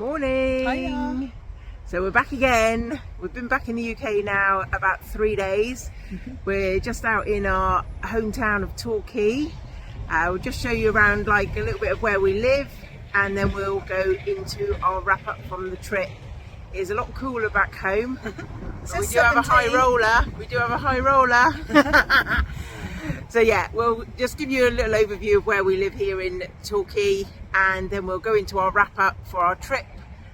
Morning. Hiya. So we're back again. We've been back in the UK now about 3 days. We're just out in our hometown of Torquay. We'll just show you around like a little bit of where we live, and then we'll go into our wrap up from the trip. It's a lot cooler back home. We do have a high roller. So yeah, we'll just give you a little overview of where we live here in Torquay, and then we'll go into our wrap up for our trip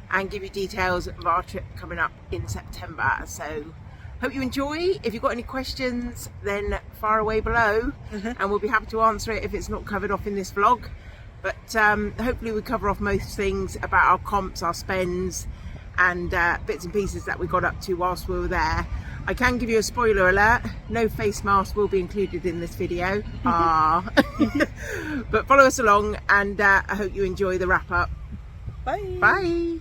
and give you details of our trip coming up in September. So hope you enjoy. If you've got any questions, then fire away below and we'll be happy to answer it if it's not covered off in this vlog. But hopefully we cover off most things about our comps, our spends, and bits and pieces that we got up to whilst we were there. I can give you a spoiler alert, no face mask will be included in this video. But follow us along, and I hope you enjoy the wrap up. Bye. Bye.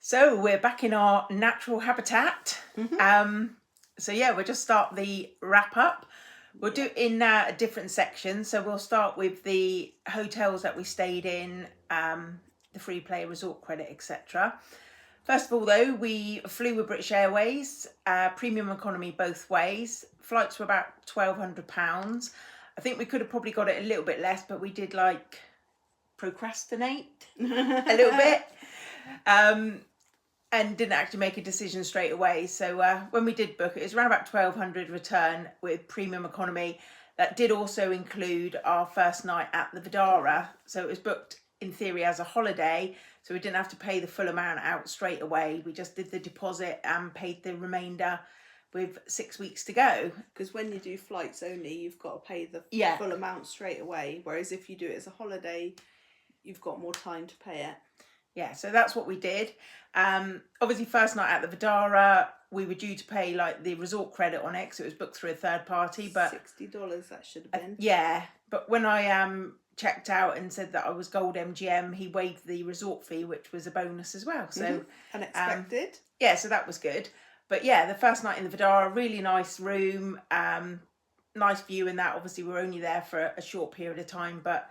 So we're back in our natural habitat. So yeah, we'll just start the wrap up. We'll do it in different sections. So we'll start with the hotels that we stayed in, the free play, resort credit, etc. First of all though, we flew with British Airways, premium economy both ways. Flights were about £1,200. I think we could have probably got it a little bit less, but we did like procrastinate a little bit. And didn't actually make a decision straight away. So when we did book it, it was around about 1,200 return with premium economy. That did also include our first night at the Vidara. So it was booked in theory as a holiday. So we didn't have to pay the full amount out straight away. We just did the deposit and paid the remainder with 6 weeks to go. Because when you do flights only, you've got to pay the full amount straight away. Whereas if you do it as a holiday, you've got more time to pay it. Yeah, so that's what we did. Obviously, first night at the Vidara, we were due to pay like the resort credit on it, because it was booked through a third party. But $60 that should have been. Yeah, but when I checked out and said that I was Gold MGM, he waived the resort fee, which was a bonus as well. So unexpected. Yeah, so that was good. But yeah, the first night in the Vidara, really nice room, nice view in that. Obviously, we were only there for a short period of time, but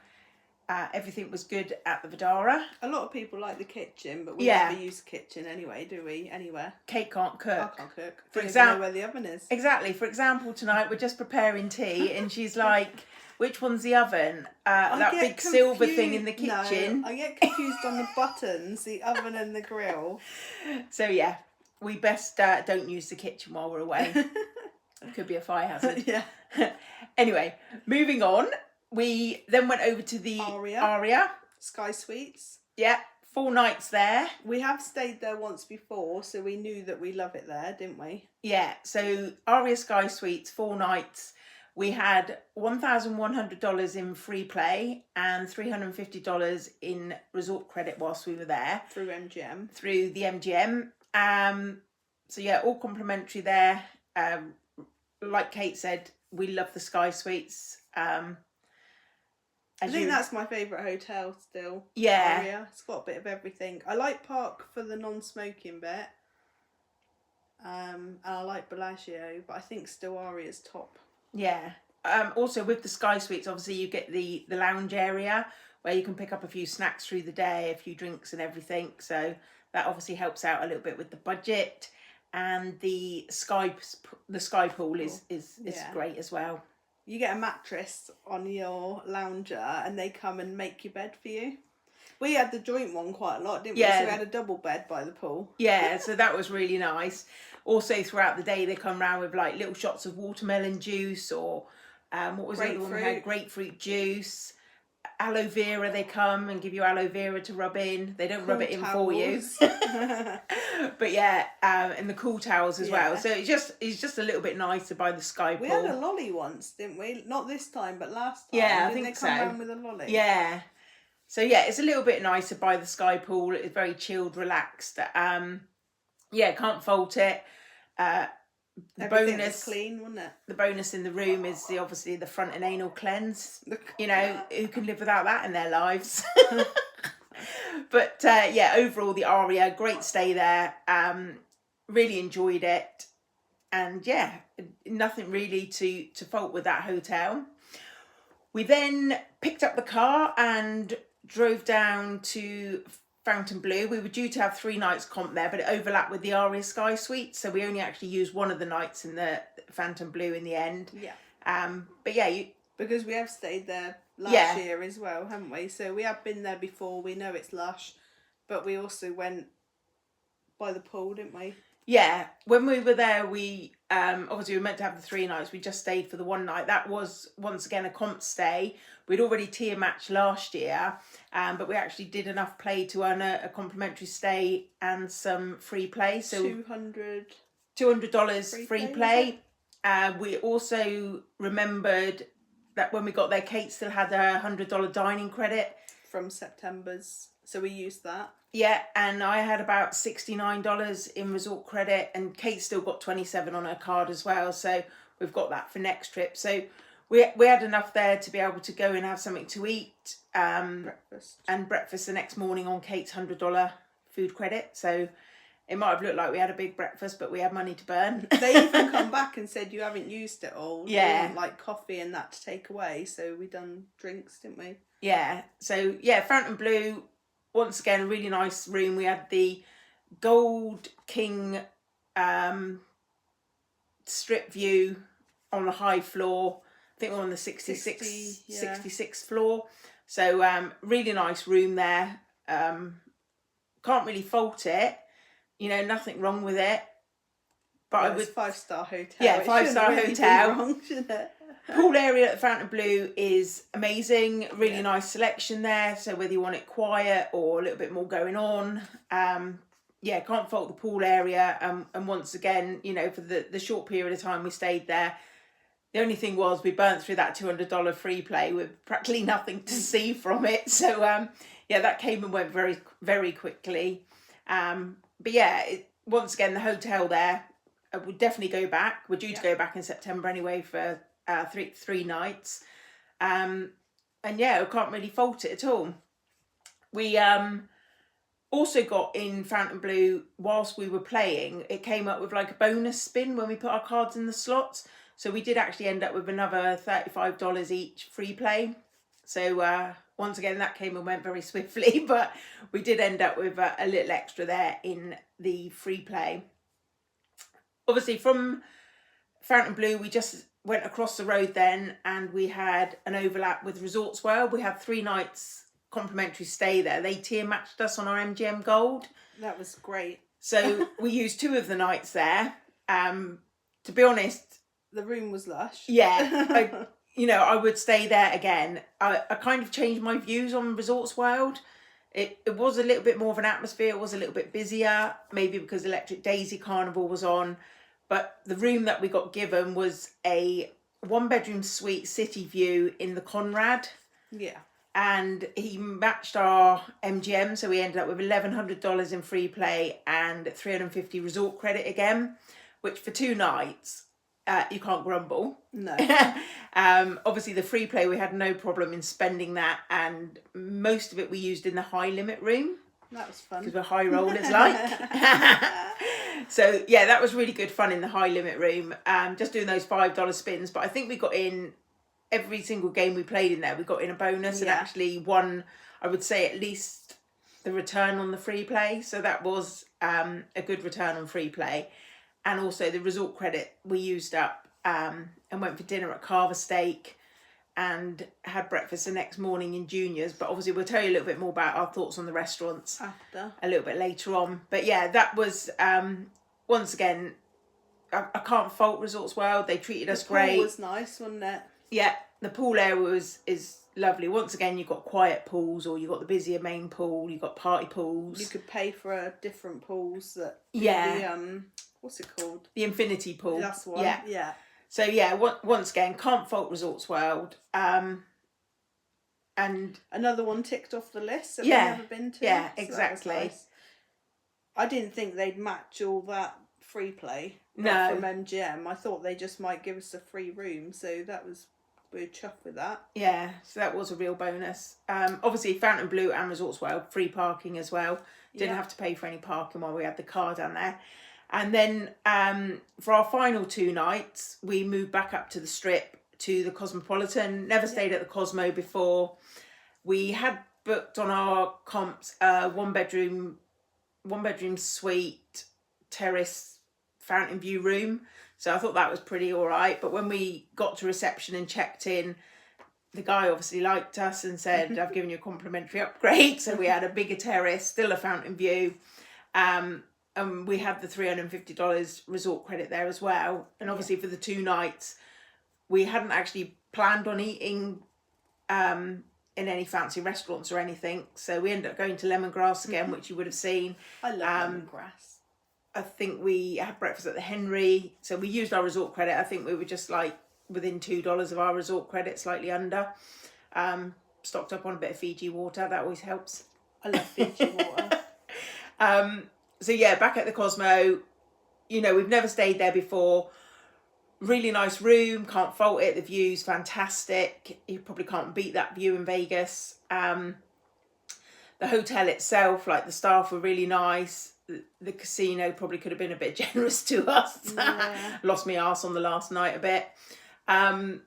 everything was good at the Vidara. A lot of people like the kitchen, but we never use the kitchen anyway, do we? Anywhere. Kate can't cook. I can't cook. For example, know where the oven is. Exactly. For example, tonight we're just preparing tea, and she's like, "Which one's the oven? That big silver thing in the kitchen." No, I get confused on the buttons, the oven and the grill. So yeah, we best don't use the kitchen while we're away. It could be a fire hazard. Yeah. Anyway, moving on. We then went over to the Aria Sky Suites. Yeah, 4 nights there. We have stayed there once before, so we knew that we love it there, didn't we? Yeah, so Aria Sky Suites, 4 nights. We had $1,100 in free play and $350 in resort credit whilst we were there. Through MGM. Through the MGM. So yeah, all complimentary there. Like Kate said, we love the Sky Suites. I think that's my favourite hotel still. Yeah. Aria. It's got a bit of everything. I like Park for the non-smoking bit. And I like Bellagio, but I think still Aria's top. Yeah. Also with the Sky Suites, obviously you get the lounge area where you can pick up a few snacks through the day, a few drinks and everything. So that obviously helps out a little bit with the budget. And the sky pool is great as well. You get a mattress on your lounger and they come and make your bed for you. We had the joint one quite a lot, didn't we? Yeah. So we had a double bed by the pool. Yeah, so that was really nice. Also, throughout the day, they come round with like little shots of watermelon juice, or what was the other one we had? Grapefruit juice. Aloe vera, they come and give you aloe vera to rub in. They don't rub it in for you. But yeah, and the cool towels as well. So it's just a little bit nicer by the sky pool. We had a lolly once, didn't we? Not this time, but last time. Yeah, I Didn't think they come round with a lolly? Yeah. So yeah, it's a little bit nicer by the sky pool. It's very chilled, relaxed. Yeah, can't fault it. Everything was clean, wasn't it? The bonus in the room is obviously the front and anal cleanse. You know, who can live without that in their lives? But yeah, overall the Aria, great stay there. Really enjoyed it, and yeah, nothing really to fault with that hotel. We then picked up the car and drove down to Fontainebleau. We were due to have 3 nights comp there, but it overlapped with the Aria Sky Suite, so we only actually used one of the nights in the Fontainebleau in the end. Yeah. But yeah, because we have stayed there last year as well, haven't we? So we have been there before. We know it's lush, but we also went by the pool, didn't we? Yeah, when we were there, we obviously we were meant to have the 3 nights. We just stayed for the 1 night. That was once again a comp stay. We'd already tier matched last year, but we actually did enough play to earn a complimentary stay and some free play. So $200 free play. We also remembered that when we got there, Kate still had a $100 dining credit from September's, so we used that. Yeah, and I had about $69 in resort credit, and Kate still got 27 on her card as well. So we've got that for next trip. So we had enough there to be able to go and have something to eat, breakfast the next morning on Kate's $100 food credit. So it might have looked like we had a big breakfast, but we had money to burn. They even come back and said you haven't used it all. Yeah, you want, like coffee and that to take away. So we done drinks, didn't we? Yeah. So yeah, Fontainebleau. Once again, a really nice room. We had the Gold King strip view on the high floor. I think we're on the 66th floor. So really nice room there. Can't really fault it. You know, nothing wrong with it. But I would 5-star hotel. Yeah, 5-star really hotel. Wrong, shouldn't it? Pool area at Fontainebleau is amazing. Really nice selection there. So whether you want it quiet or a little bit more going on, yeah, can't fault the pool area. And once again, you know, for the short period of time we stayed there, the only thing was we burnt through that $200 free play with practically nothing to see from it. So yeah, that came and went very, very quickly. But yeah, once again, the hotel there, I would definitely go back. We're due to go back in September anyway for 3 nights. And yeah, I can't really fault it at all. We also got in Fontainebleau, whilst we were playing, it came up with like a bonus spin when we put our cards in the slots. So we did actually end up with another $35 each free play. So once again, that came and went very swiftly, but we did end up with a little extra there in the free play. Obviously from Fontainebleau, we just went across the road then, and we had an overlap with Resorts World. We had 3 nights complimentary stay there. They tier matched us on our MGM Gold. That was great. So we used 2 of the nights there. To be honest, the room was lush. Yeah, I would stay there again. I kind of changed my views on Resorts World. It was a little bit more of an atmosphere. It was a little bit busier, maybe because Electric Daisy Carnival was on. But the room that we got given was a 1-bedroom suite city view in the Conrad. Yeah. And he matched our MGM, so we ended up with $1,100 in free play and $350 resort credit again, which for 2 nights, you can't grumble. No. Obviously, the free play, we had no problem in spending that, and most of it we used in the high limit room. That was fun. Because we're high rollers like. So, yeah, that was really good fun in the high limit room. Just doing those $5 spins. But I think we got in every single game we played in there. We got in a bonus and actually won, I would say, at least the return on the free play. So that was a good return on free play. And also the resort credit we used up and went for dinner at Carver Steak. and had breakfast the next morning in Junior's. But obviously we'll tell you a little bit more about our thoughts on the restaurants after, a little bit later on. But yeah, that was once again, I can't fault Resorts World. They treated us great. The pool was nice, wasn't it? Yeah, the pool area is lovely. Once again, you've got quiet pools, or you've got the busier main pool. You've got party pools. You could pay for different pools that. Yeah. The, what's it called? The infinity pool. That's one. Yeah. So yeah, once again, can't fault Resorts World. And another one ticked off the list that yeah, we've never been to. Yeah, so exactly. Nice. I didn't think they'd match all that free play. No. From MGM. I thought they just might give us a free room, so we were chuffed with that. Yeah, so that was a real bonus. Obviously, Fountain Blue and Resorts World, free parking as well. Didn't have to pay for any parking while we had the car down there. And then for our final 2 nights, we moved back up to the Strip, to the Cosmopolitan. Never stayed at the Cosmo before. We had booked on our comps one bedroom suite, terrace, fountain view room. So I thought that was pretty all right. But when we got to reception and checked in, the guy obviously liked us and said, I've given you a complimentary upgrade. So we had a bigger terrace, still a fountain view. And we had the $350 resort credit there as well. And obviously for the 2 nights, we hadn't actually planned on eating in any fancy restaurants or anything. So we ended up going to Lemongrass again, which you would have seen. I love Lemongrass. I think we had breakfast at the Henry. So we used our resort credit. I think we were just like within $2 of our resort credit, slightly under. Stocked up on a bit of Fiji water. That always helps. I love Fiji water. So yeah, back at the Cosmo, we've never stayed there before. Really nice room, can't fault it. The view's fantastic. You probably can't beat that view in Vegas. The hotel itself, like the staff were really nice. The casino probably could have been a bit generous to us. Yeah. Lost my arse on the last night a bit. And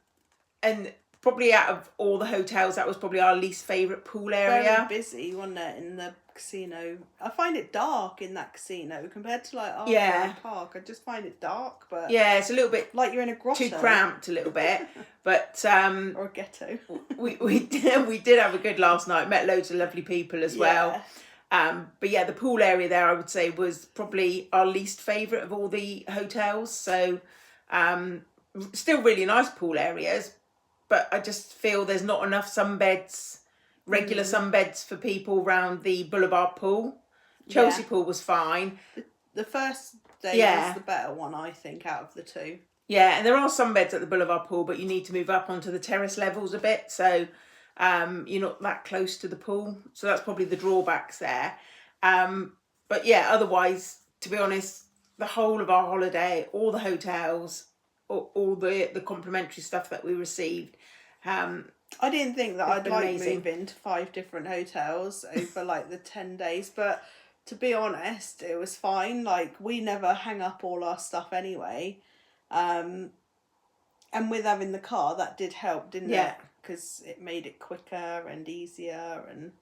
probably out of all the hotels, that was probably our least favourite pool area. Very busy, wasn't it, in the casino? I find it dark in that casino compared to like Park. I just find it dark, but yeah, it's a little bit like you're in a grotto. Too cramped a little bit, but or a ghetto. we did have a good last night. Met loads of lovely people as well. But yeah, the pool area there, I would say, was probably our least favourite of all the hotels. So still really nice pool areas, but I just feel there's not enough sunbeds, regular sunbeds for people around the Boulevard pool. Chelsea pool was fine. The first day was the better one, I think, out of the 2. Yeah, and there are sunbeds at the Boulevard pool, but you need to move up onto the terrace levels a bit. So you're not that close to the pool. So that's probably the drawbacks there. But yeah, otherwise, to be honest, the whole of our holiday, all the hotels, all the complimentary stuff that we received. I didn't think that I'd like amazing. moving to 5 different hotels over like the 10 days, but to be honest, it was fine. Like, we never hang up all our stuff anyway. And with having the car, that did help, didn't it? Because it made it quicker and easier. And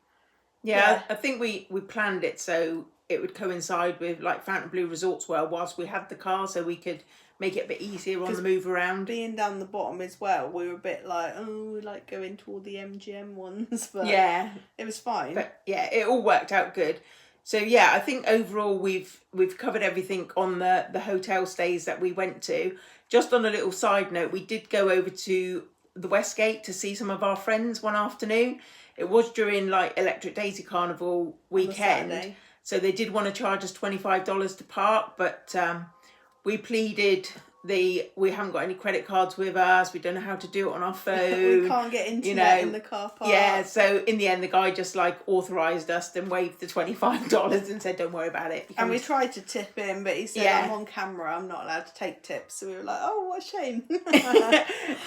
I think we planned it so it would coincide with like Fountain Blue Resorts World whilst we had the car, so we could make it a bit easier on the move around. Being down the bottom as well, we were a bit like, we like going to all the MGM ones, but it was fine. But yeah, it all worked out good. So yeah, I think overall we've covered everything on the hotel stays that we went to. Just on a little side note, we did go over to the Westgate to see some of our friends one afternoon. It was during like Electric Daisy Carnival weekend, so they did want to charge us $25 to park, but we pleaded we haven't got any credit cards with us, we don't know how to do it on our phone. We can't get internet in the car park. Yeah, so in the end the guy just like authorised us and waived the $25 and said don't worry about it. And we tried to tip him, but he said I'm on camera, I'm not allowed to take tips. So we were like, oh, what a shame.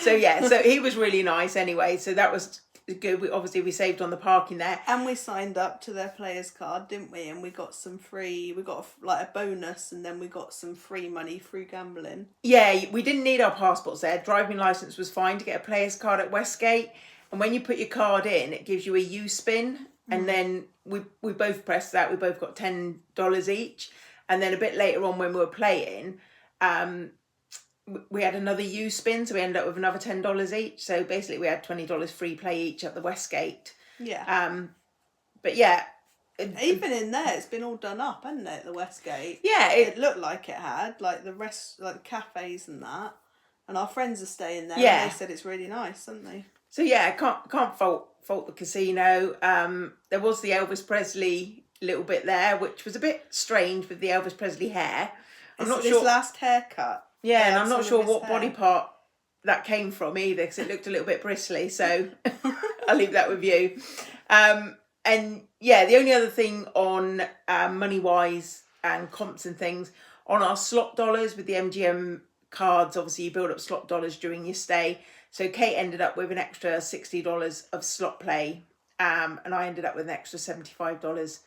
So he was really nice anyway, so that was good. We saved on the parking there, and we signed up to their players card, didn't we? And we got some free, we got like a bonus, and then we got some free money through gambling. Yeah, we didn't need our passports there. Driving licence was fine to get a players card at Westgate, and when you put your card in, it gives you a U spin, and then we both pressed that. We both got $10 each, and then a bit later on when we were playing, we had another U spin, so we ended up with another $10 each. So basically, we had $20 free play each at the Westgate. Yeah. But yeah, Even in there, it's been all done up, hasn't it? The Westgate. yeah, It looked like it had, like the cafes and that. And our friends are staying there, Yeah. and they said it's really nice, haven't they? So yeah, can't fault the casino. There was the Elvis Presley little bit there, which was a bit strange with the Elvis Presley hair. I'm not sure. His last haircut. Yeah, and I'm not sure what body part that came from either, because it looked a little bit bristly. So I'll leave that with you. And yeah, the only other thing on money wise and comps and things on our slot dollars with the MGM cards, obviously you build up slot dollars during your stay. So Kate ended up with an extra $60 of slot play, and I ended up with an extra $75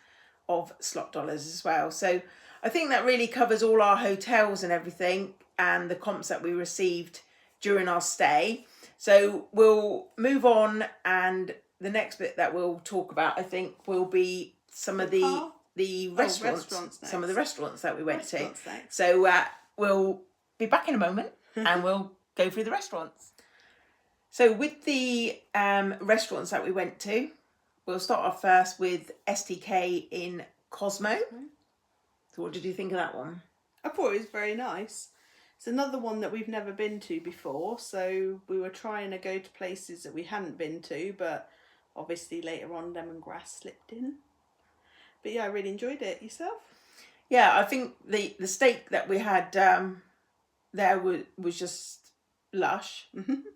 of slot dollars as well. So I think that really covers all our hotels and everything and the comps that we received during our stay. So we'll move on, and the next bit that we'll talk about, I think, will be some of the restaurants some of the restaurants that we went to. So we'll be back in a moment and we'll go through the restaurants. So with the restaurants that we went to, we'll start off first with STK in Cosmo. So what did you think of that one? I thought it was very nice. It's another one that we've never been to before, so we were trying to go to places that we hadn't been to, but obviously later on lemongrass slipped in. But yeah, I really enjoyed it. Yourself? Yeah, I think the steak that we had there was just lush,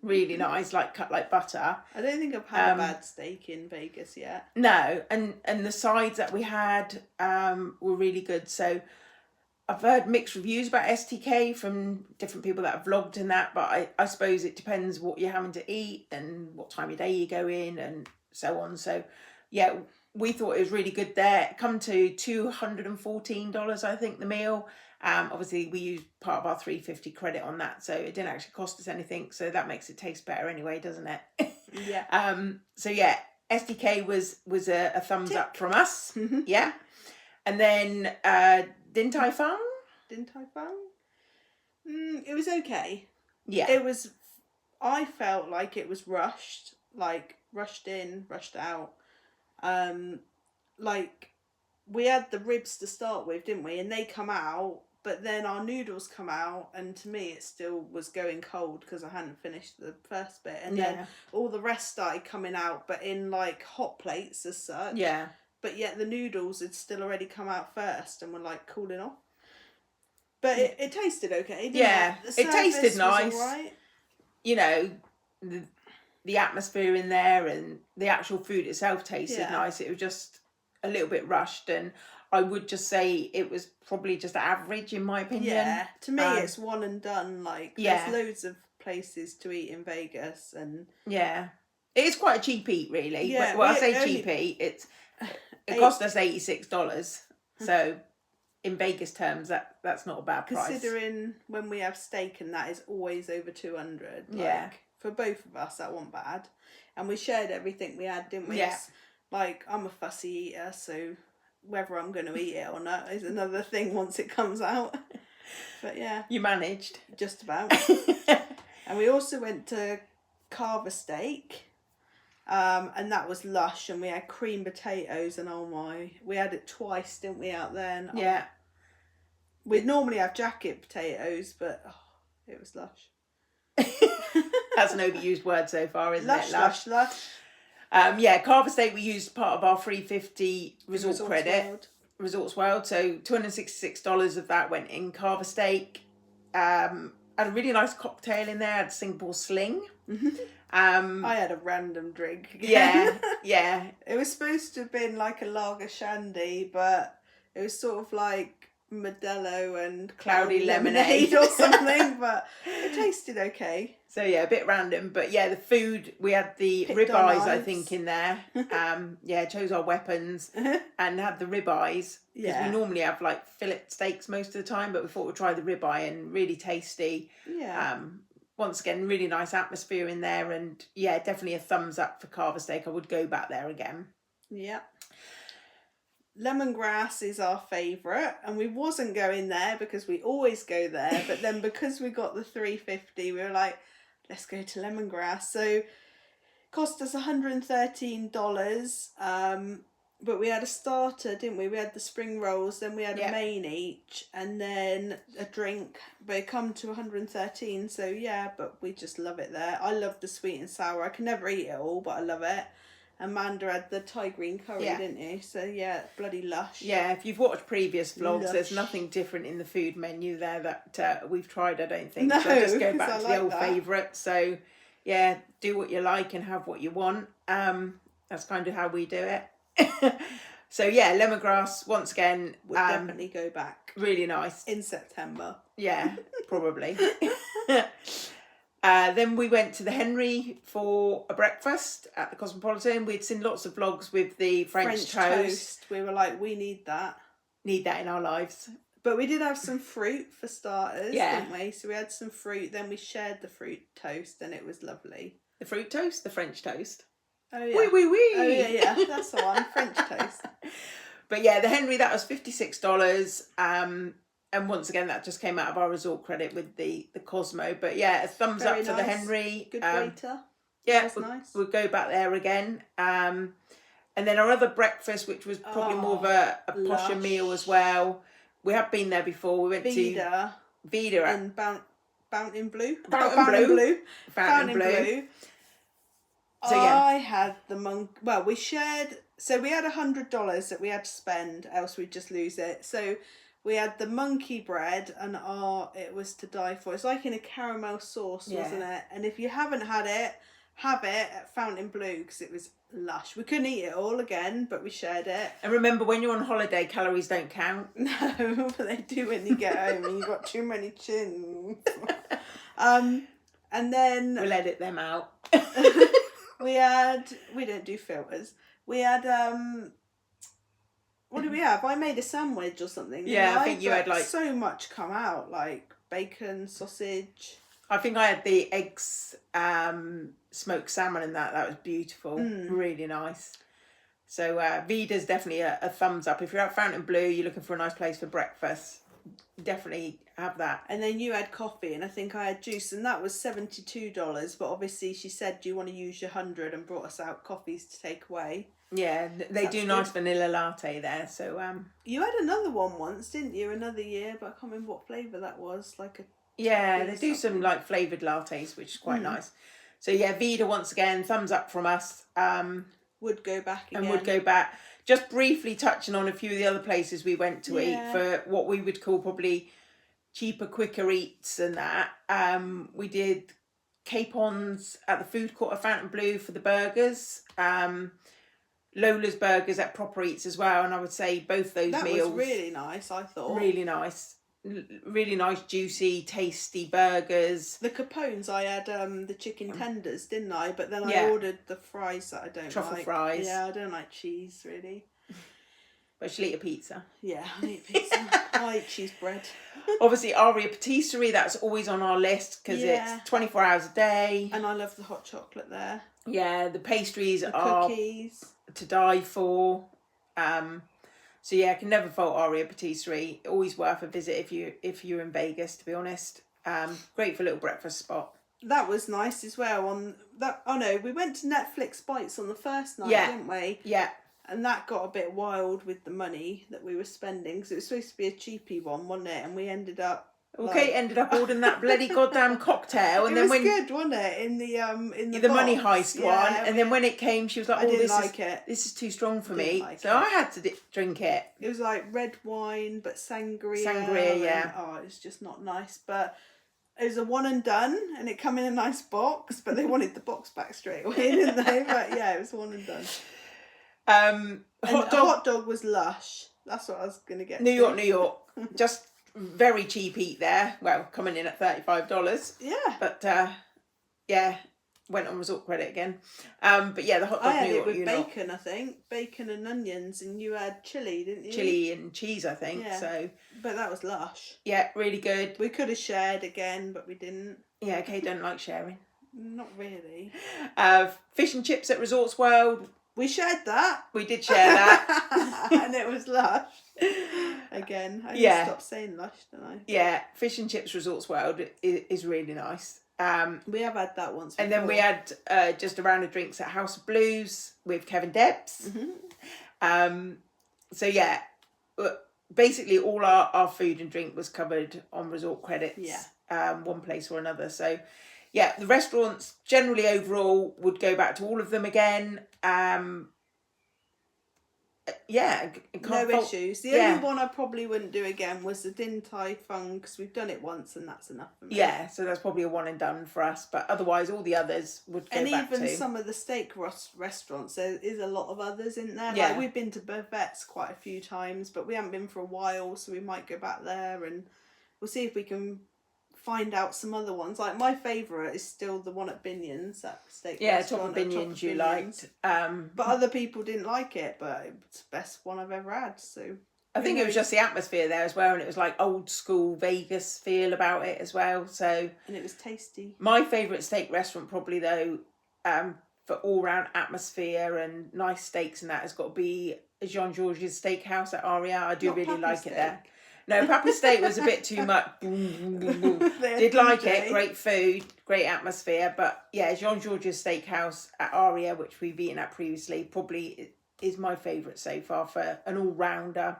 really nice, like cut like butter. I don't think I've had a bad steak in Vegas yet. No, and the sides that we had were really good. So I've heard mixed reviews about STK from different people that have vlogged and that, but I suppose it depends what you're having to eat and what time of day you go in and so on. So yeah, we thought it was really good there. It come to $214, I think, the meal. Obviously we used part of our $350 credit on that, so it didn't actually cost us anything, so that makes it taste better anyway, doesn't it? Yeah. So yeah, STK was a thumbs up from us. Yeah. And then Din Tai Fung? Din Tai Fung? It was okay. Yeah. It was, I felt like it was rushed, like rushed in, rushed out. Like we had the ribs to start with, didn't we? And they come out, but then our noodles come out, and to me it still was going cold because I hadn't finished the first bit. And then all the rest started coming out, but in like hot plates as such. Yeah. But yet the noodles had still already come out first and were like cooling off. But it tasted okay, didn't it? It tasted nice. Was all right. You know, the atmosphere in there and the actual food itself tasted nice. It was just a little bit rushed, and I would just say it was probably just average in my opinion. Yeah, to me it's one and done. Like there's loads of places to eat in Vegas, and it is quite a cheap eat really. Yeah, well, I say cheap eat. It cost us $86, so in Vegas terms that's not a bad price. Considering when we have steak and that is always over 200. Yeah. For both of us that wasn't bad, and we shared everything we had, didn't we? Yeah. Like I'm a fussy eater, so whether I'm going to eat it or not is another thing once it comes out. But yeah, you managed just about. And we also went to Carver Steak, and that was lush, and we had cream potatoes, and oh my, we had it twice, didn't we, out there? And yeah. We'd normally have jacket potatoes, but it was lush. That's an overused word so far, isn't it? Lush. Carver Steak, we used part of our $350 resort credit. Resorts World, so $266 of that went in Carver Steak. Had a really nice cocktail in there. Had Singapore Sling. I had a random drink. Yeah. It was supposed to have been like a lager shandy, but it was sort of like Modelo and cloudy lemonade or something, but it tasted okay. So yeah, a bit random, but yeah, the food, we had the ribeyes, I think, in there. Chose our weapons and had the ribeyes, because we normally have like fillet steaks most of the time, but we thought we'd try the ribeye, and really tasty. Once again, really nice atmosphere in there, and yeah, definitely a thumbs up for Carver Steak. I would go back there again. Yeah. lemongrass is our favourite, and we wasn't going there because we always go there, but then because we got the 350, we were like, let's go to lemongrass. So cost us $113, but we had a starter, didn't we? We had the spring rolls, then we had a main each, and then a drink, but it come to 113. So yeah, but we just love it there. I love the sweet and sour. I can never eat it all, but I love it. Amanda had the Thai green curry, didn't you? So yeah, bloody lush. Yeah, if you've watched previous vlogs, there's nothing different in the food menu there that we've tried, I don't think. No, so just go back to like the old favourite. So yeah, do what you like and have what you want. That's kind of how we do it. So yeah, lemongrass, once again. Would definitely go back. Really nice. In September. Yeah, probably. Then we went to the Henry for a breakfast at the Cosmopolitan. We'd seen lots of vlogs with the French toast. We were like, we need that. Need that in our lives. But we did have some fruit for starters, didn't we? So we had some fruit, then we shared the fruit toast, and it was lovely. The fruit toast, the French toast. Oh yeah. Oui, oui, oui. Oh yeah, that's the one, French toast. But yeah, the Henry, that was $56. And once again, that just came out of our resort credit with the Cosmo. But yeah, a thumbs up to the Henry. Good waiter. Yeah, nice. We'll go back there again. And then our other breakfast, which was probably more of a posher meal as well. We have been there before. We went to Vida and Fountain Blue. Fountain Blue. So yeah, I had the well, we shared. So we had $100 that we had to spend, else we'd just lose it. So we had the monkey bread, and it was to die for. It's like in a caramel sauce, wasn't it? And if you haven't had it, have it at Fountain Blue, because it was lush. We couldn't eat it all again, but we shared it. And remember, when you're on holiday, calories don't count. No, but they do when you get home and you've got too many chins. And then we'll edit them out. we don't do filters. We had what did we have? I made a sandwich or something. Yeah, I think you had like so much come out, like bacon, sausage. I think I had the eggs, smoked salmon, and that was beautiful, really nice. So Vida's definitely a thumbs up. If you're at Fountain Blue, you're looking for a nice place for breakfast, definitely have that. And then you had coffee, and I think I had juice, and that was $72. But obviously, she said, "Do you want to use your 100?" and brought us out coffees to take away. Yeah, they do nice vanilla latte there. So you had another one once, didn't you? Another year, but I can't remember what flavour that was. Like a they do some like flavoured lattes, which is quite nice. So yeah, Vida once again, thumbs up from us. Would go back again. And would go back. Just briefly touching on a few of the other places we went to eat for what we would call probably cheaper, quicker eats and that. We did capons at the food court of Fountain Blue for the burgers. Lola's Burgers at Proper Eats as well, and I would say both those meals. That was really nice, I thought. Really nice. Really nice, juicy, tasty burgers. The Capones, I had the chicken tenders, didn't I? But then I ordered the fries that I don't Truffle like. fries. Yeah, I don't like cheese, really. But she'll eat a pizza. Yeah, I eat pizza. I eat cheese bread. Obviously, Aria Patisserie, that's always on our list because it's 24 hours a day. And I love the hot chocolate there. Yeah, the pastries the are cookies. To die for. So yeah, I can never fault Aria Patisserie. Always worth a visit if you're in Vegas, to be honest. Great for a little breakfast spot. That was nice as well. We went to Netflix Bites on the first night, didn't we? Yeah. And that got a bit wild with the money that we were spending, because it was supposed to be a cheapy one, wasn't it? And we ended up. Kate ended up ordering that bloody goddamn cocktail, and it was good, wasn't it? In the money heist one, and then when it came, she was like, "Oh, this is too strong for me," so I had to drink it. It was like red wine, but sangria. It was just not nice, but it was a one and done, and it came in a nice box. But they wanted the box back straight away, didn't they? But yeah, it was one and done. Hot dog was lush. That's what I was gonna get. New York, just. Very cheap eat there. Well, coming in at $35. Yeah. But went on resort credit again. But yeah, the hot dog. I had it with bacon, I think. Bacon and onions, and you had chilli, didn't you? Chilli and cheese, I think. Yeah. So. But that was lush. Yeah, really good. We could have shared again, but we didn't. Yeah, Kate don't like sharing. Not really. Fish and chips at Resorts World. We shared that. We did share that. And it was lush. Again, I need to stop saying lush, don't I? Yeah, Fish and Chips Resorts World is really nice. We have had that once before. And then we had just a round of drinks at House of Blues with Kevin Debs. So yeah, basically all our food and drink was covered on resort credits. One place or another. So yeah, the restaurants generally overall would go back to all of them again. No issues. The only one I probably wouldn't do again was the Din Tai Fung, because we've done it once and that's enough for me. Yeah, so that's probably a one and done for us. But otherwise, all the others would go back to. And even some of the steak restaurants, there is a lot of others in there. Yeah. Like, we've been to Burvette's quite a few times, but we haven't been for a while, so we might go back there and we'll see if we can find out some other ones. Like, my favourite is still the one at Binion's, that steak restaurant. Top of Binion's you liked. But other people didn't like it, but it's the best one I've ever had, so... I think it was just the atmosphere there as well, and it was like old school Vegas feel about it as well, so... And it was tasty. My favourite steak restaurant probably, though, for all-round atmosphere and nice steaks and that, has got to be Jean-Georges Steakhouse at Aria. I do really like it there. No, Pappy Steak was a bit too much. Did like it, great food, great atmosphere. But yeah, Jean-Georges Steakhouse at Aria, which we've eaten at previously, probably is my favourite so far for an all-rounder.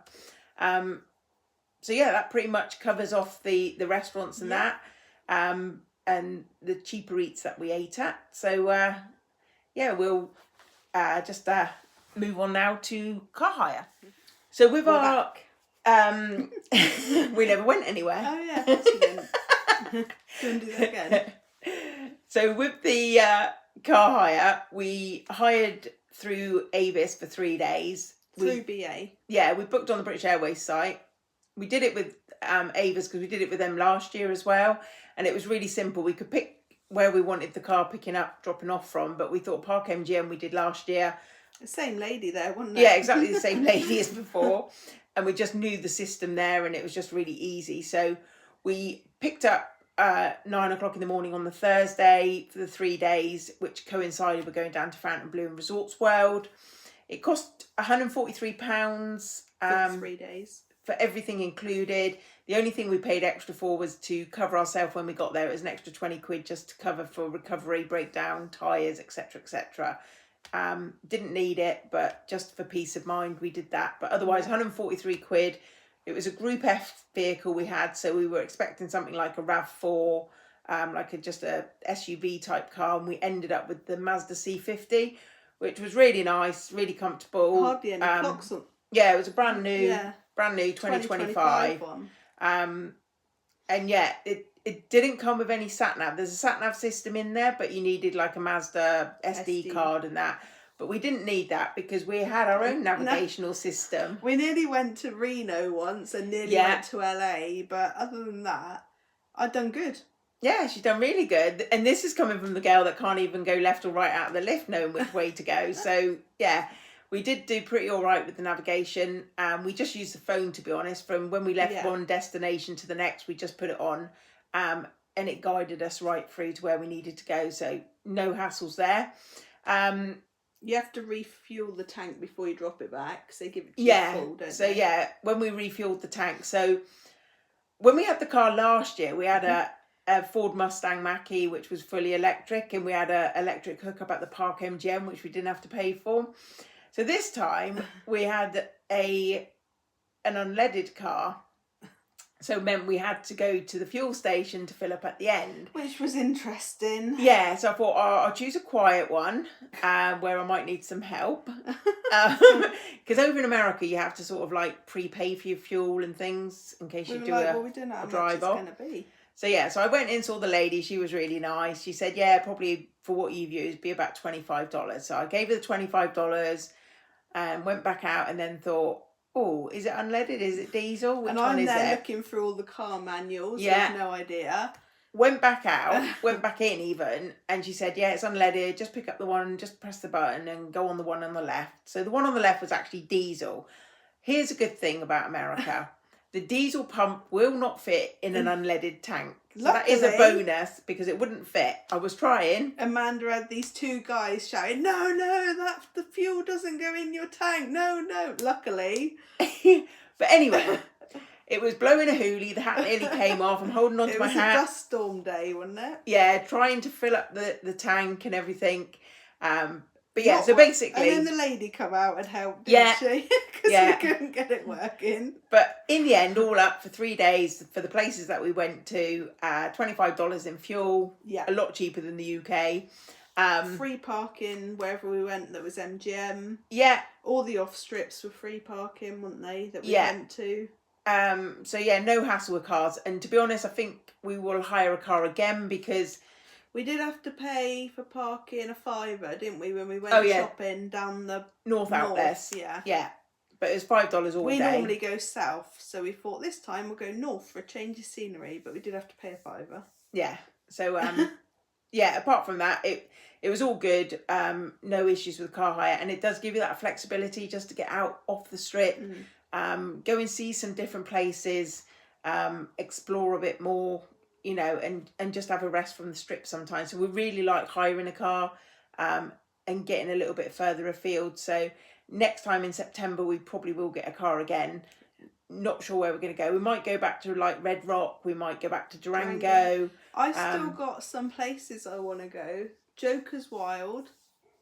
So yeah, that pretty much covers off the restaurants and that. And the cheaper eats that we ate at. So we'll just move on now to car hire. So with We're our... back. We never went anywhere. Oh yeah, of course we didn't. Do you want to do that again? So with the car hire, we hired through Avis for 3 days. Through BA. Yeah, we booked on the British Airways site. We did it with Avis because we did it with them last year as well, and it was really simple. We could pick where we wanted the car picking up, dropping off from, but we thought Park MGM we did last year. The same lady there, wasn't it? Yeah, exactly the same lady as before. And we just knew the system there, and it was just really easy. So we picked up 9 o'clock in the morning on the Thursday for the 3 days, which coincided with going down to Fontainebleau and Resorts World. It cost £143 for 3 days. For everything included. The only thing we paid extra for was to cover ourselves when we got there. It was an extra 20 quid just to cover for recovery, breakdown, tyres, etc., etc. Didn't need it, but just for peace of mind we did that. But otherwise 143 quid. It was a Group F vehicle we had, so we were expecting something like a RAV4, just a SUV type car, and we ended up with the Mazda C50, which was really nice, really comfortable. Hardly any clocks on. Yeah, it was a brand new 2025 one. And yeah, it didn't come with any sat-nav. There's a sat-nav system in there, but you needed like a Mazda SD card and that. But we didn't need that because we had our own navigational system. We nearly went to Reno once and nearly went to LA, but other than that, I'd done good. Yeah, she's done really good. And this is coming from the girl that can't even go left or right out of the lift knowing which way to go. So yeah, we did do pretty all right with the navigation. We just used the phone, to be honest. From when we left one destination to the next, we just put it on. And it guided us right through to where we needed to go. So no hassles there. You have to refuel the tank before you drop it back, because they give it to you full, don't they? Yeah, when we refueled the tank. So when we had the car last year, we had a Ford Mustang Mach-E, which was fully electric, and we had a electric hookup at the Park MGM, which we didn't have to pay for. So this time we had an unleaded car. So it meant we had to go to the fuel station to fill up at the end. Which was interesting. Yeah, so I thought I'll choose a quiet one where I might need some help. Because over in America you have to sort of like prepay for your fuel and things in case you do a drive off. So yeah, so I went in, saw the lady. She was really nice. She said, yeah, probably for what you've used, be about $25. So I gave her the $25 and went back out and then thought, oh, is it unleaded? Is it diesel? Which one is it? And I'm there looking through all the car manuals. Yeah. With no idea. Went back out, went back in even, and she said, yeah, it's unleaded. Just pick up the one, just press the button and go on the one on the left. So the one on the left was actually diesel. Here's a good thing about America. the diesel pump will not fit in an unleaded tank. So that is a bonus because it wouldn't fit. I was trying. Amanda had these two guys shouting, no, the fuel doesn't go in your tank. No. Luckily. But anyway, it was blowing a hoolie. The hat nearly came off. I'm holding on to my hat. It was a dust storm day, wasn't it? Yeah, trying to fill up the tank and everything. But yeah, so basically... And then the lady come out and helped, didn't she? Because we couldn't get it working. But in the end, all up for 3 days, for the places that we went to, $25 in fuel. Yeah. A lot cheaper than the UK. Free parking wherever we went that was MGM. Yeah. All the off strips were free parking, weren't they, that we went to? So yeah, no hassle with cars. And to be honest, I think we will hire a car again because... We did have to pay for parking a $5, didn't we, when we went shopping down the North Outlets. Yeah. But it was $5 all day. We normally go south, so we thought this time we'll go north for a change of scenery, but we did have to pay a $5. Yeah. So yeah, apart from that, it was all good. No issues with car hire, and it does give you that flexibility just to get out off the strip, go and see some different places, explore a bit more. You know, and just have a rest from the strip sometimes. So we really like hiring a car and getting a little bit further afield. So next time in September, we probably will get a car again. Not sure where we're going to go. We might go back to like Red Rock. We might go back to Durango. I still got some places I want to go. Joker's Wild.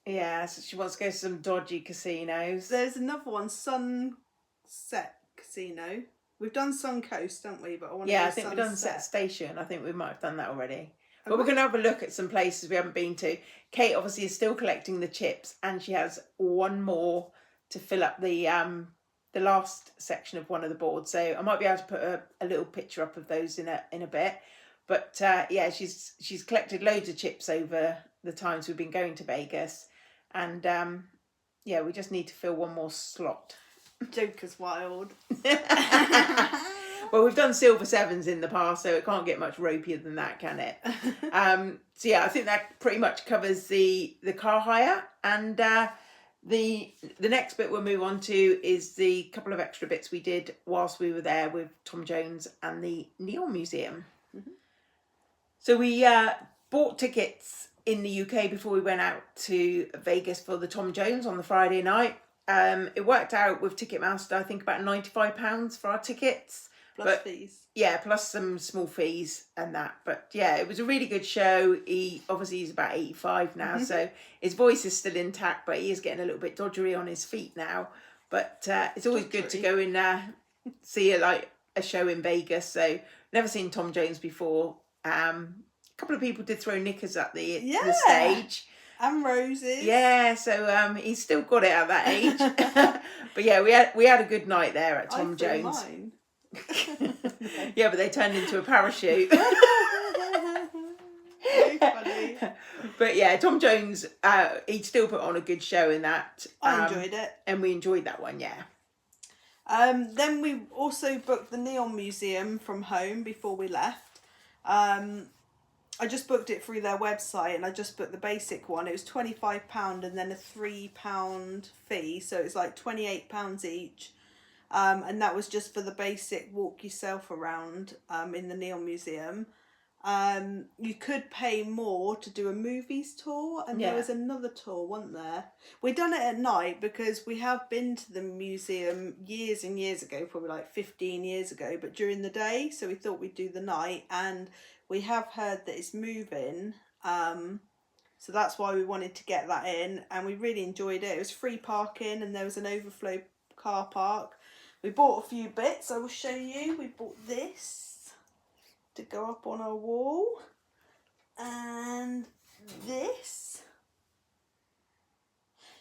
Yeah, so she wants to go to some dodgy casinos. There's another one, Sunset Casino. We've done Suncoast, haven't we? But I want to go I think we've done Set Station. I think we might have done that already. But we're going to have a look at some places we haven't been to. Kate obviously is still collecting the chips, and she has one more to fill up the last section of one of the boards. So I might be able to put a little picture up of those in a bit. But yeah, she's collected loads of chips over the times we've been going to Vegas, and yeah, we just need to fill one more slot. Joker's Wild. Well, we've done Silver Sevens in the past, so it can't get much ropier than that, can it? So yeah, I think that pretty much covers the car hire, and the next bit we'll move on to is the couple of extra bits we did whilst we were there with Tom Jones and the Neon Museum. So we bought tickets in the UK before we went out to Vegas for the Tom Jones on the Friday night. It worked out with Ticketmaster, I think about £95 for our tickets. Plus fees. Yeah, plus some small fees and that. But yeah, it was a really good show. He's about 85 now, so his voice is still intact, but he is getting a little bit dodgery on his feet now. But it's always good to go and see a show in Vegas. So never seen Tom Jones before. A couple of people did throw knickers at the stage. And roses. Yeah, so he's still got it at that age. But yeah, we had a good night there at Tom Jones. Mine. Yeah, but they turned into a parachute. Very funny. But yeah, Tom Jones, he'd still put on a good show in that. I enjoyed it. And we enjoyed that one, yeah. Then we also booked the Neon Museum from home before we left. I just booked it through their website, and I just booked the basic one. It was £25 and then a £3 fee, so it's like £28 each. And that was just for the basic walk yourself around in the Neon Museum. You could pay more to do a movies tour, and there was another tour, wasn't there? We done it at night because we have been to the museum years and years ago, probably like 15 years ago, but during the day, so we thought we'd do the night, and we have heard that it's moving, so that's why we wanted to get that in, and we really enjoyed it. It was free parking, and there was an overflow car park. We bought a few bits, I will show you. We bought this to go up on our wall, and this,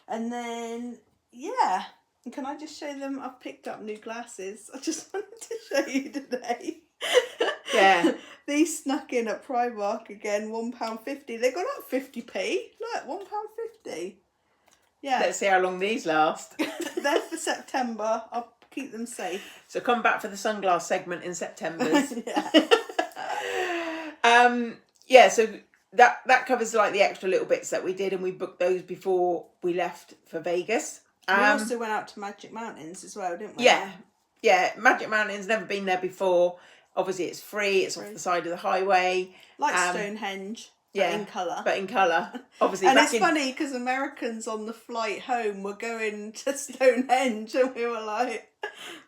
and then yeah, and can I just show them? I've picked up new glasses. I just wanted to show you today. Yeah. These snuck in at Primark again, £1.50. They got up 50p. Look, £1.50. Yeah. Let's see how long these last. They're for September. I'll keep them safe. So come back for the sunglass segment in September. Yeah. So that covers like the extra little bits that we did, and we booked those before we left for Vegas. We also went out to Magic Mountains as well, didn't we? Yeah. Yeah, Magic Mountain's never been there before. Obviously, it's free. It's off the side of the highway. Like Stonehenge, but Yeah, in colour. but in colour. Obviously, And it's funny because Americans on the flight home were going to Stonehenge and we were like,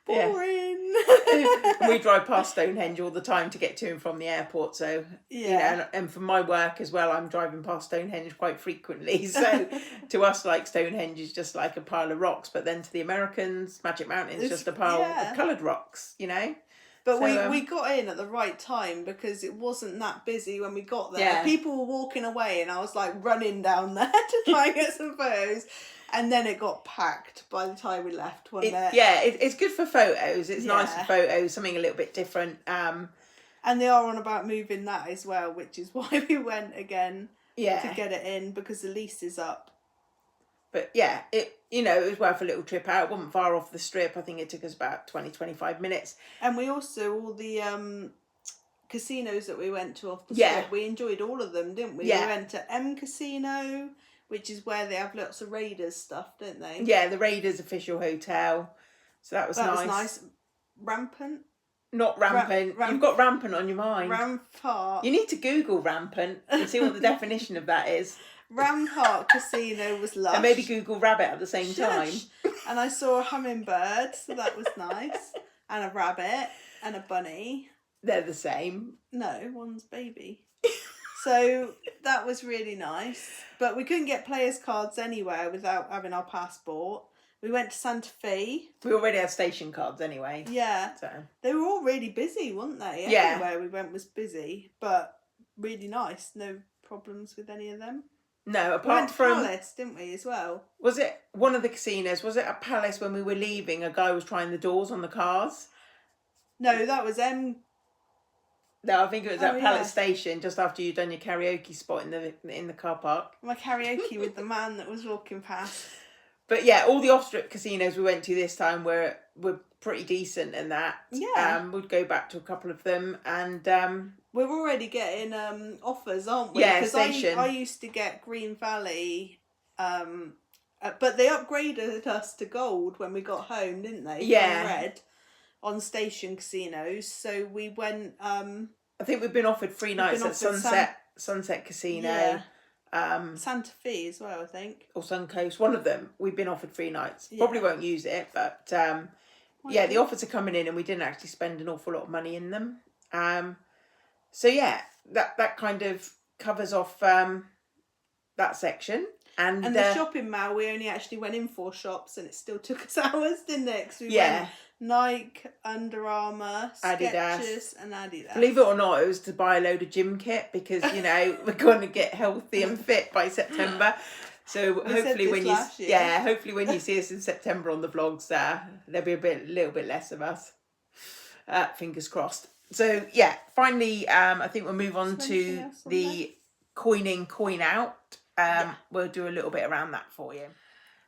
boring. Yeah. We drive past Stonehenge all the time to get to and from the airport. So, you know, and for my work as well, I'm driving past Stonehenge quite frequently. So to us, like, Stonehenge is just like a pile of rocks. But then to the Americans, Magic Mountain is just a pile of coloured rocks, you know. But we got in at the right time because it wasn't that busy when we got there. Yeah. People were walking away and I was like running down there to try and get some photos. And then it got packed by the time we left. It's good for photos. It's nice for photos, something a little bit different. And they are on about moving that as well, which is why we went again to get it in because the lease is up. But yeah, it was worth a little trip out. It wasn't far off the strip. I think it took us about 20-25 minutes. And we also, all the casinos that we went to off the strip, we enjoyed all of them, didn't we? Yeah. We went to M Casino, which is where they have lots of Raiders stuff, don't they? Yeah, the Raiders official hotel. So that was nice. That was nice. Rampant? Not rampant. You've got rampant on your mind. Rampart. You need to Google rampant and see what the definition of that is. Rampart Casino was lush. And maybe Google rabbit at the same time. And I saw a hummingbird, so that was nice. And a rabbit and a bunny. They're the same. No, one's baby. So that was really nice. But we couldn't get players cards anywhere without having our passport. We went to Santa Fe. We already had station cards anyway. Yeah. So they were all really busy, weren't they? Yeah. Everywhere we went was busy, but really nice. No problems with any of them. No, We went to Palace, didn't we, as well? Was it one of the casinos? Was it a Palace when we were leaving? A guy was trying the doors on the cars? No, that was No, I think it was at Palace Station just after you'd done your karaoke spot in the car park. my karaoke with the man that was walking past. But yeah, all the off-strip casinos we went to this time were pretty decent and that. Yeah. We'd go back to a couple of them and... We're already getting offers, aren't we? Yeah, 'cause station. I used to get Green Valley, but they upgraded us to gold when we got home, didn't they? Yeah. From red on station casinos. So we went... I think we've been offered 3 nights at Sunset Casino. Yeah. Santa Fe as well, I think. Or Suncoast. One of them. We've been offered 3 nights. Yeah. Probably won't use it, but the offers are coming in and we didn't actually spend an awful lot of money in them. So yeah, that kind of covers off that section. And the shopping mall, we only actually went in 4 shops and it still took us hours, didn't it? 'Cause we went Nike, Under Armour, Skechers and Adidas. Believe it or not, it was to buy a load of gym kit because, we're going to get healthy and fit by September. So hopefully when you see us in September on the vlogs, there'll be a little bit less of us. Fingers crossed. So yeah, finally, I think we'll move on to the coin in, coin out. We'll do a little bit around that for you.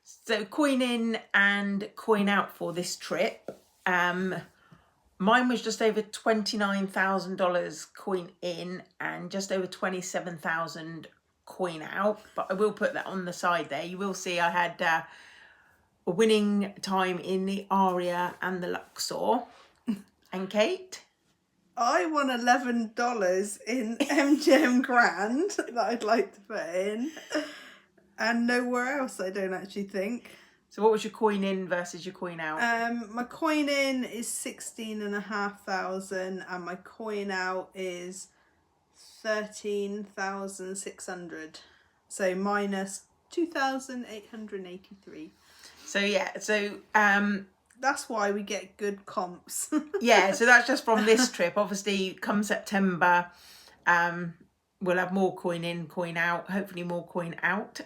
So coin in and coin out for this trip. Mine was just over $29,000 coin in and just over 27,000 coin out. But I will put that on the side there. You will see I had a winning time in the Aria and the Luxor. And Kate? I won $11 in MGM Grand that I'd like to put in. And nowhere else, I don't actually think. So what was your coin in versus your coin out? My coin in is 16,500 and my coin out is 13,600. So minus 2,883. So yeah, that's why we get good comps. Yeah, so that's just from this trip. Obviously, come September, we'll have more coin in, coin out, hopefully more coin out.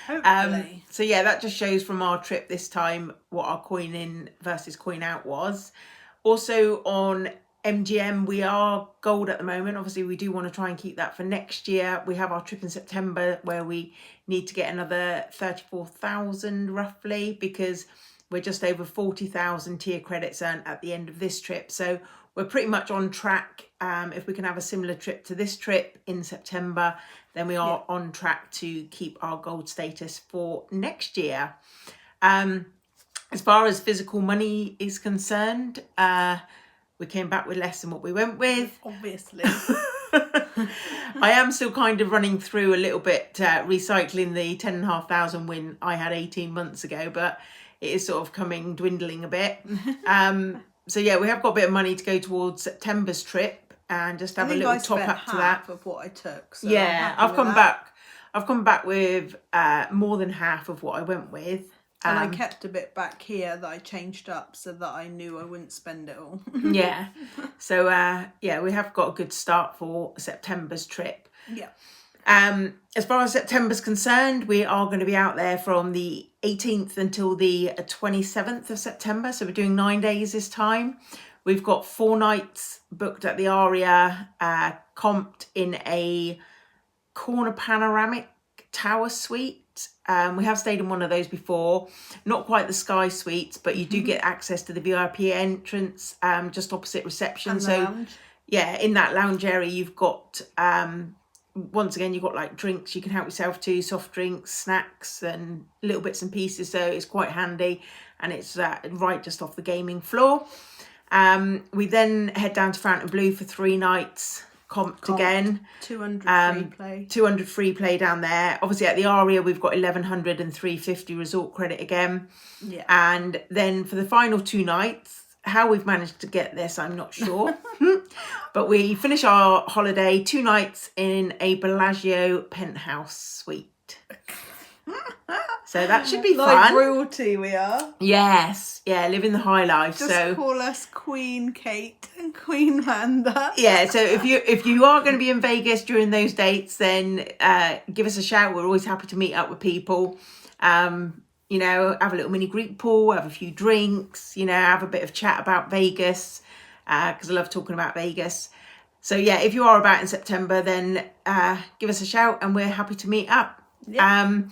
Hopefully. So yeah, that just shows from our trip this time what our coin in versus coin out was. Also on MGM, we are gold at the moment. Obviously, we do want to try and keep that for next year. We have our trip in September where we need to get another 34,000 roughly because we're just over 40,000 tier credits earned at the end of this trip. So we're pretty much on track. If we can have a similar trip to this trip in September, then we are on track to keep our gold status for next year. As far as physical money is concerned, we came back with less than what we went with. Obviously. I am still kind of running through a little bit, recycling the 10,500 win I had 18 months ago, but it is sort of dwindling a bit. So yeah, we have got a bit of money to go towards September's trip and just have a little top up to that. Of what I took. So yeah, I've come back with more than half of what I went with. And I kept a bit back here that I changed up so that I knew I wouldn't spend it all. Yeah. So, yeah, we have got a good start for September's trip. Yeah. As far as September's concerned, we are going to be out there from the 18th until the 27th of September. So we're doing 9 days this time. We've got 4 nights booked at the Aria, comped in a corner panoramic tower suite. We have stayed in one of those before, not quite the Sky Suites, but you do get access to the VIP entrance, just opposite reception. And so lounge. Yeah, in that lounge area you've got once again you've got like drinks you can help yourself to, soft drinks, snacks and little bits and pieces, so it's quite handy, and it's right just off the gaming floor. We then head down to Fontainebleau for 3 nights, comped again. 200 free play. 200 free play down there. Obviously at the Aria we've got 1,100 and 350 resort credit again. Yeah. And then for the final 2 nights, how we've managed to get this I'm not sure. But we finish our holiday 2 nights in a Bellagio penthouse suite. So that should be like fun. Royalty we are. Yes, yeah, living the high life. Just call us Queen Kate and Queen Amanda. Yeah, so if you are going to be in Vegas during those dates, then give us a shout. We're always happy to meet up with people. You know, have a little mini Greek pool, have a few drinks, you know, have a bit of chat about Vegas, because I love talking about Vegas. So yeah, if you are about in September, then give us a shout and we're happy to meet up. Yeah.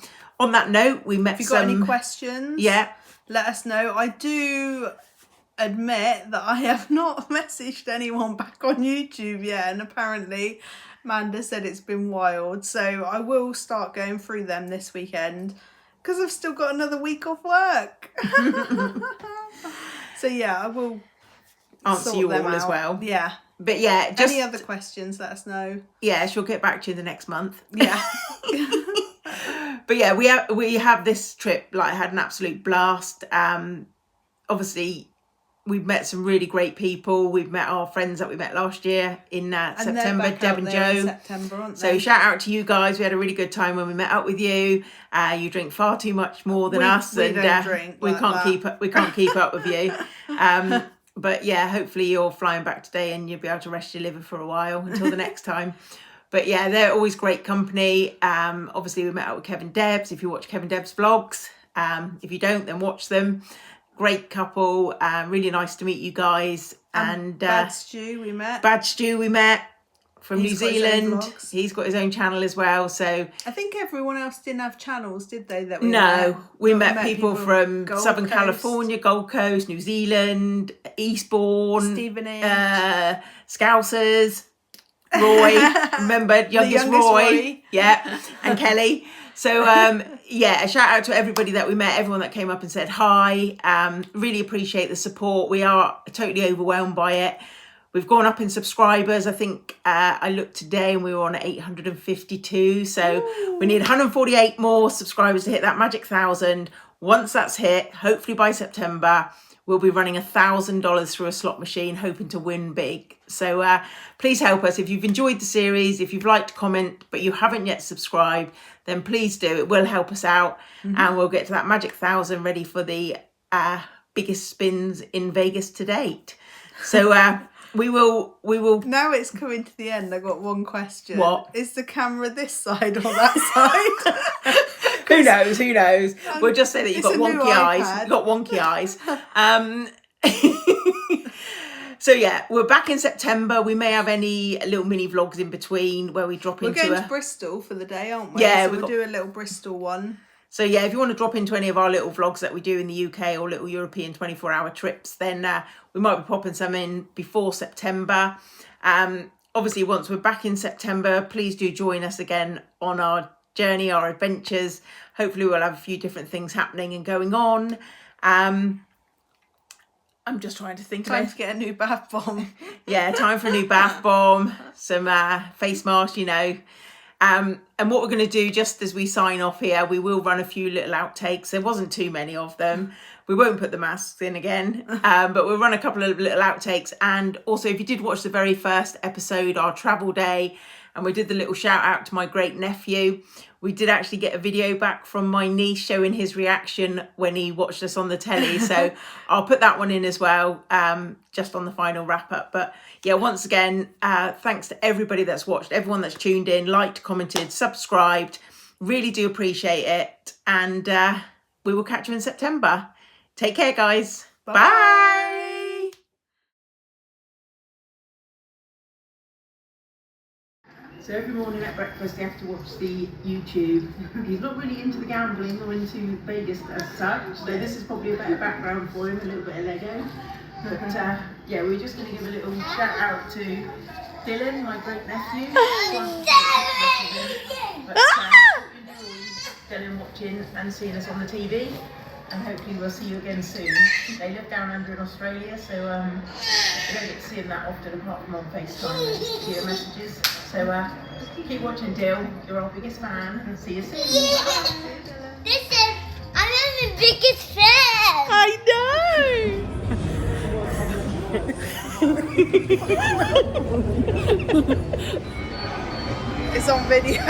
On that note, we met If you've got any questions, let us know. I do admit that I have not messaged anyone back on YouTube yet, and apparently Amanda said it's been wild. So I will start going through them this weekend because I've still got another week off work. So yeah, I will answer you all as well. Yeah. But yeah, just any other questions, let us know. Yeah, she'll get back to you the next month. Yeah. But yeah, we have this trip, like, had an absolute blast. Obviously we've met some really great people. We've met our friends that we met last year in September, Deb and Joe. September, aren't they? So shout out to you guys. We had a really good time when we met up with you. You drink far too much more than us, we don't drink we like can't that. keep up. We can't keep up with you. But yeah, hopefully you're flying back today and you'll be able to rest your liver for a while until the next time. But yeah, they're always great company. Obviously we met up with Kevin Debs. If you watch Kevin Debs vlogs, if you don't, then watch them. Great couple, really nice to meet you guys. And Bad Stew we met. From New Zealand. He's got his own channel as well. So I think everyone else didn't have channels, did they? We met people from Gold Southern Coast. California, Gold Coast, New Zealand, Eastbourne, Stevenage, Scousers, Roy, remember youngest Roy, yeah, and Kelly. So yeah, a shout out to everybody that we met, everyone that came up and said hi. Really appreciate the support. We are totally overwhelmed by it. We've gone up in subscribers. I think I looked today and we were on 852. So we need 148 more subscribers to hit that magic 1,000. Once that's hit, hopefully by September, we'll be running $1,000 through a slot machine, hoping to win big. So please help us. If you've enjoyed the series, if you've liked, comment, but you haven't yet subscribed, then please do. It will help us out. And we'll get to that magic 1,000 ready for the biggest spins in Vegas to date. So we will. Now it's coming to the end. I got one question. What? Is the camera this side or that side? Who knows? We'll just say that you've got It's a new wonky eyes. iPad. You've got wonky eyes. So yeah, we're back in September. We may have any little mini vlogs in between where we drop We're into going to Bristol for the day, aren't we? Yeah, so we'll do a little Bristol one. So yeah, if you want to drop into any of our little vlogs that we do in the UK or little European 24-hour trips, then we might be popping some in before September. Obviously, once we're back in September, please do join us again on our journey, our adventures. Hopefully we'll have a few different things happening and going on. I'm just trying to think Time of to get a new bath bomb. yeah, time for a new bath bomb, some face mask, you know. And what we're going to do just as we sign off here, we will run a few little outtakes. There wasn't too many of them. We won't put the masks in again, but we'll run a couple of little outtakes. And also, if you did watch the very first episode, our travel day, and we did the little shout out to my great nephew, we did actually get a video back from my niece showing his reaction when he watched us on the telly. So I'll put that one in as well, just on the final wrap up. But yeah, once again, thanks to everybody that's watched, everyone that's tuned in, liked, commented, subscribed. Really do appreciate it. And we will catch you in September. Take care, guys. Bye. Bye. So every morning at breakfast you have to watch the YouTube. He's not really into the gambling or into Vegas as such, so this is probably a better background for him, a little bit of Lego. But yeah, we're just going to give a little shout out to Dylan, my great nephew. But Dylan watching and seeing us on the TV, and hopefully we'll see you again soon. They live down under in Australia, so we don't get to see them that often apart from on FaceTime and video messages. So keep watching, Dill. You're our biggest fan. See you soon. Listen, I'm the biggest fan. I know. It's on video.